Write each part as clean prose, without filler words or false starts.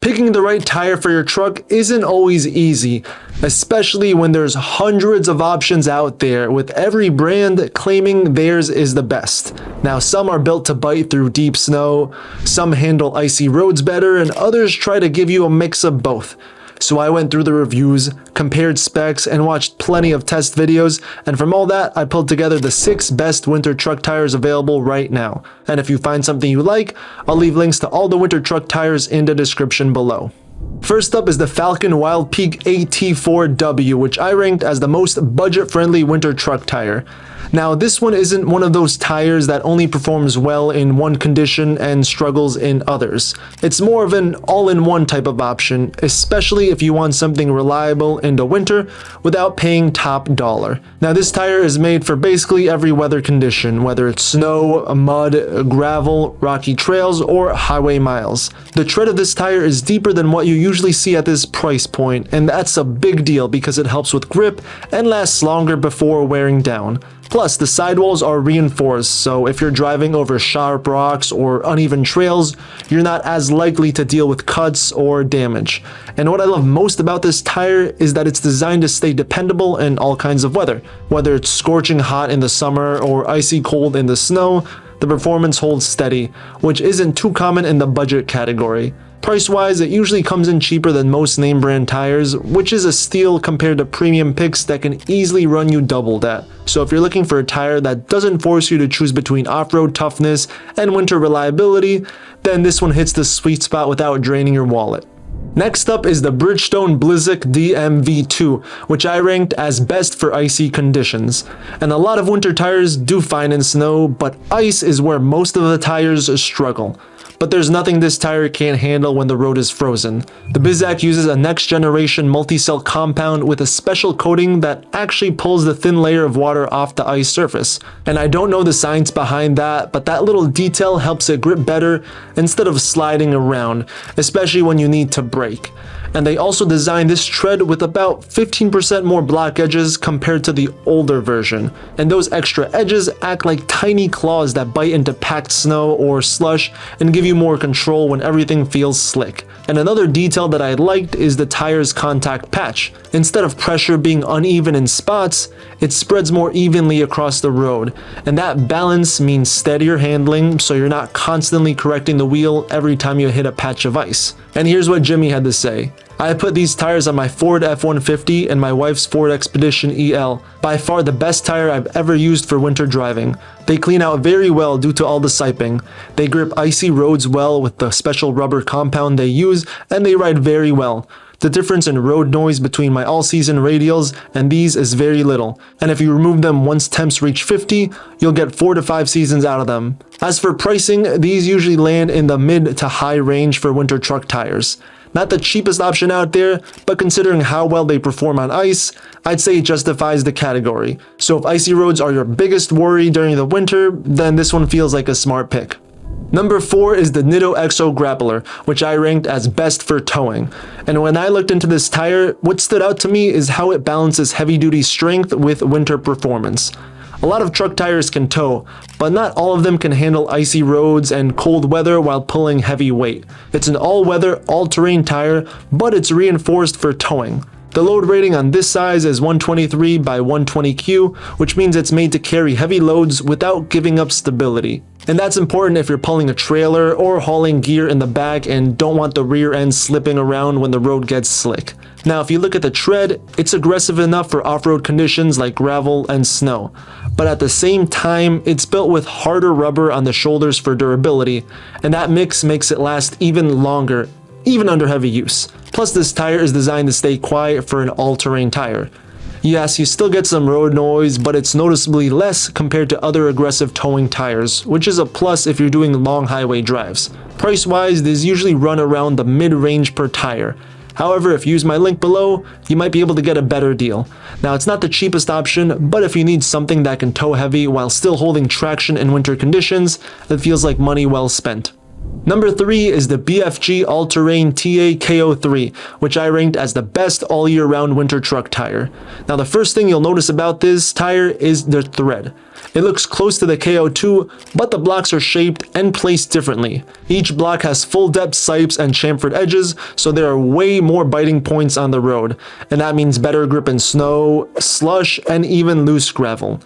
Picking the right tire for your truck isn't always easy, especially when there's hundreds of options out there, with every brand claiming theirs is the best. Now, some are built to bite through deep snow, some handle icy roads better, and others try to give you a mix of both. So I went through the reviews, compared specs, and watched plenty of test videos, and from all that, I pulled together the 6 best winter truck tires available right now. And if you find something you like, I'll leave links to all the winter truck tires in the description below. First up is the Falken Wildpeak AT4W, which I ranked as the most budget-friendly winter truck tire. Now, this one isn't one of those tires that only performs well in one condition and struggles in others. It's more of an all-in-one type of option, especially if you want something reliable in the winter without paying top dollar. Now, this tire is made for basically every weather condition, whether it's snow, mud, gravel, rocky trails, or highway miles. The tread of this tire is deeper than what you usually see at this price point, and that's a big deal because it helps with grip and lasts longer before wearing down. Plus, the sidewalls are reinforced, so if you're driving over sharp rocks or uneven trails, you're not as likely to deal with cuts or damage. And what I love most about this tire is that it's designed to stay dependable in all kinds of weather. Whether it's scorching hot in the summer or icy cold in the snow, the performance holds steady, which isn't too common in the budget category. Price-wise, it usually comes in cheaper than most name brand tires, which is a steal compared to premium picks that can easily run you double that. So if you're looking for a tire that doesn't force you to choose between off-road toughness and winter reliability, then this one hits the sweet spot without draining your wallet. Next up is the Bridgestone Blizzak DMV2, which I ranked as best for icy conditions. And a lot of winter tires do fine in snow, but ice is where most of the tires struggle. But there's nothing this tire can't handle when the road is frozen. The Blizzak uses a next-generation multi-cell compound with a special coating that actually pulls the thin layer of water off the ice surface. And I don't know the science behind that, but that little detail helps it grip better instead of sliding around, especially when you need to brake. And they also designed this tread with about 15% more block edges compared to the older version. And those extra edges act like tiny claws that bite into packed snow or slush and give you more control when everything feels slick. And another detail that I liked is the tire's contact patch. Instead of pressure being uneven in spots, it spreads more evenly across the road. And that balance means steadier handling, so you're not constantly correcting the wheel every time you hit a patch of ice. And here's what Jimmy had to say. I put these tires on my Ford F-150 and my wife's Ford Expedition EL. By far the best tire I've ever used for winter driving. They clean out very well due to all the siping. They grip icy roads well with the special rubber compound they use, and they ride very well. The difference in road noise between my all-season radials and these is very little, and if you remove them once temps reach 50, you'll get 4 to 5 seasons out of them. As for pricing, these usually land in the mid to high range for winter truck tires. Not the cheapest option out there, but considering how well they perform on ice, I'd say it justifies the category. So if icy roads are your biggest worry during the winter, then this one feels like a smart pick. Number 4 is the Nitto Exo Grappler, which I ranked as best for towing. And when I looked into this tire, what stood out to me is how it balances heavy-duty strength with winter performance. A lot of truck tires can tow, but not all of them can handle icy roads and cold weather while pulling heavy weight. It's an all-weather, all-terrain tire, but it's reinforced for towing. The load rating on this size is 123 by 120Q, which means it's made to carry heavy loads without giving up stability. And that's important if you're pulling a trailer or hauling gear in the back and don't want the rear end slipping around when the road gets slick. Now, if you look at the tread, it's aggressive enough for off-road conditions like gravel and snow. But at the same time, it's built with harder rubber on the shoulders for durability, and that mix makes it last even longer, even under heavy use. Plus, this tire is designed to stay quiet for an all-terrain tire. Yes, you still get some road noise, but it's noticeably less compared to other aggressive towing tires, which is a plus if you're doing long highway drives. Price-wise, these usually run around the mid-range per tire. However, if you use my link below, you might be able to get a better deal. Now, it's not the cheapest option, but if you need something that can tow heavy while still holding traction in winter conditions, it feels like money well spent. Number 3 is the BFG All-Terrain TA KO3, which I ranked as the best all-year-round winter truck tire. Now the first thing you'll notice about this tire is the tread. It looks close to the KO2, but the blocks are shaped and placed differently. Each block has full depth sipes and chamfered edges, so there are way more biting points on the road, and that means better grip in snow, slush, and even loose gravel.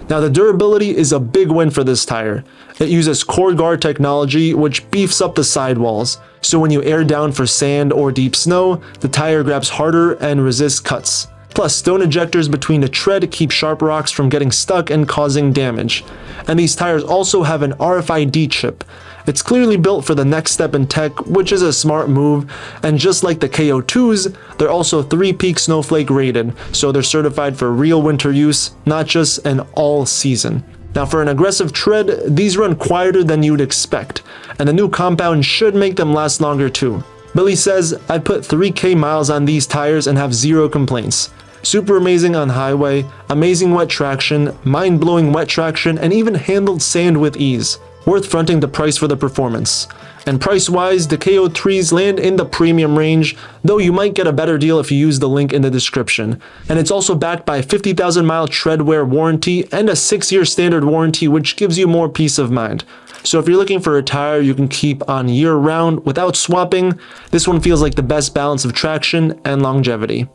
Now the durability is a big win for this tire. It uses CoreGuard technology, which beefs up the sidewalls, so when you air down for sand or deep snow, the tire grabs harder and resists cuts. Plus, stone ejectors between the tread keep sharp rocks from getting stuck and causing damage. And these tires also have an RFID chip. It's clearly built for the next step in tech, which is a smart move, and just like the KO2s, they're also 3-peak snowflake rated, so they're certified for real winter use, not just an all-season. Now for an aggressive tread, these run quieter than you'd expect, and the new compound should make them last longer too. Billy says, I put 3K miles on these tires and have 0 complaints. Super amazing on highway, amazing wet traction, mind-blowing wet traction, and even handled sand with ease. Worth fronting the price for the performance. And price-wise, the KO3s land in the premium range, though you might get a better deal if you use the link in the description. And it's also backed by a 50,000-mile tread wear warranty and a 6-year standard warranty, which gives you more peace of mind. So if you're looking for a tire you can keep on year-round without swapping, this one feels like the best balance of traction and longevity.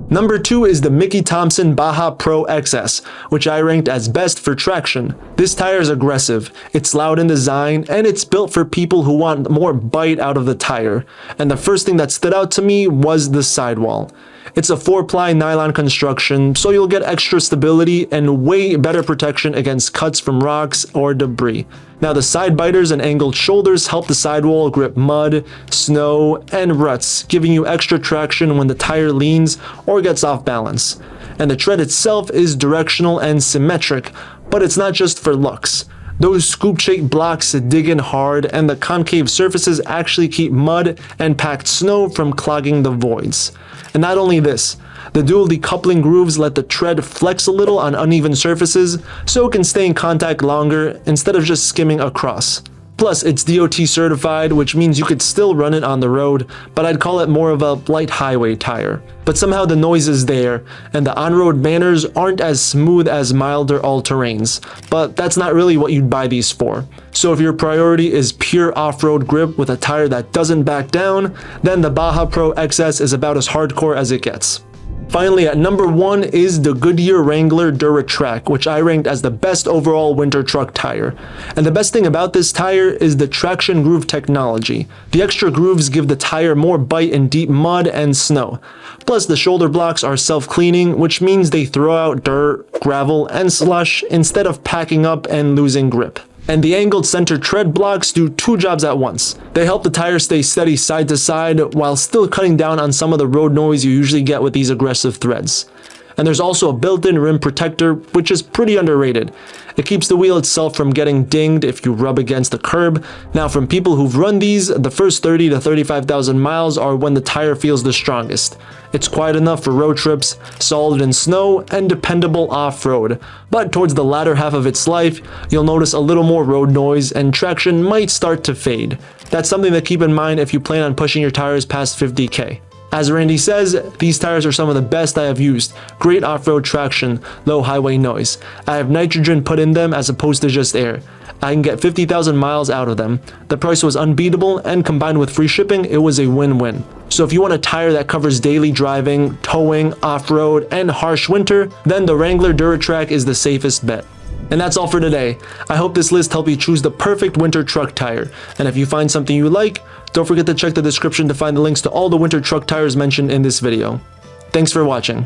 Number 2 is the Mickey Thompson Baja Pro XS, which I ranked as best for traction. This tire is aggressive, it's loud in design, and it's built for people who want more bite out of the tire. And the first thing that stood out to me was the sidewall. It's a 4-ply nylon construction, so you'll get extra stability and way better protection against cuts from rocks or debris. Now the side biters and angled shoulders help the sidewall grip mud, snow, and ruts, giving you extra traction when the tire leans or gets off balance. And the tread itself is directional and symmetric, but it's not just for looks. Those scoop-shaped blocks dig in hard, and the concave surfaces actually keep mud and packed snow from clogging the voids. And not only this, the dual decoupling grooves let the tread flex a little on uneven surfaces so it can stay in contact longer instead of just skimming across. Plus, it's DOT certified, which means you could still run it on the road, but I'd call it more of a light highway tire. But somehow the noise is there, and the on-road manners aren't as smooth as milder all-terrains, but that's not really what you'd buy these for. So if your priority is pure off-road grip with a tire that doesn't back down, then the Baja Pro XS is about as hardcore as it gets. Finally, at number 1 is the Goodyear Wrangler DuraTrack, which I ranked as the best overall winter truck tire. And the best thing about this tire is the traction groove technology. The extra grooves give the tire more bite in deep mud and snow. Plus, the shoulder blocks are self-cleaning, which means they throw out dirt, gravel, and slush instead of packing up and losing grip. And the angled center tread blocks do 2 jobs at once. They help the tire stay steady side to side while still cutting down on some of the road noise you usually get with these aggressive threads. And there's also a built-in rim protector, which is pretty underrated. It keeps the wheel itself from getting dinged if you rub against the curb. Now, from people who've run these, the first 30 to 35,000 miles are when the tire feels the strongest. It's quiet enough for road trips, solid in snow, and dependable off-road. But towards the latter half of its life, you'll notice a little more road noise and traction might start to fade. That's something to keep in mind if you plan on pushing your tires past 50K. As Randy says, these tires are some of the best I have used. Great off-road traction, low highway noise. I have nitrogen put in them as opposed to just air. I can get 50,000 miles out of them. The price was unbeatable, and combined with free shipping, it was a win-win. So if you want a tire that covers daily driving, towing, off-road, and harsh winter, then the Wrangler DuraTrack is the safest bet. And that's all for today. I hope this list helped you choose the perfect winter truck tire. And if you find something you like, don't forget to check the description to find the links to all the winter truck tires mentioned in this video. Thanks for watching.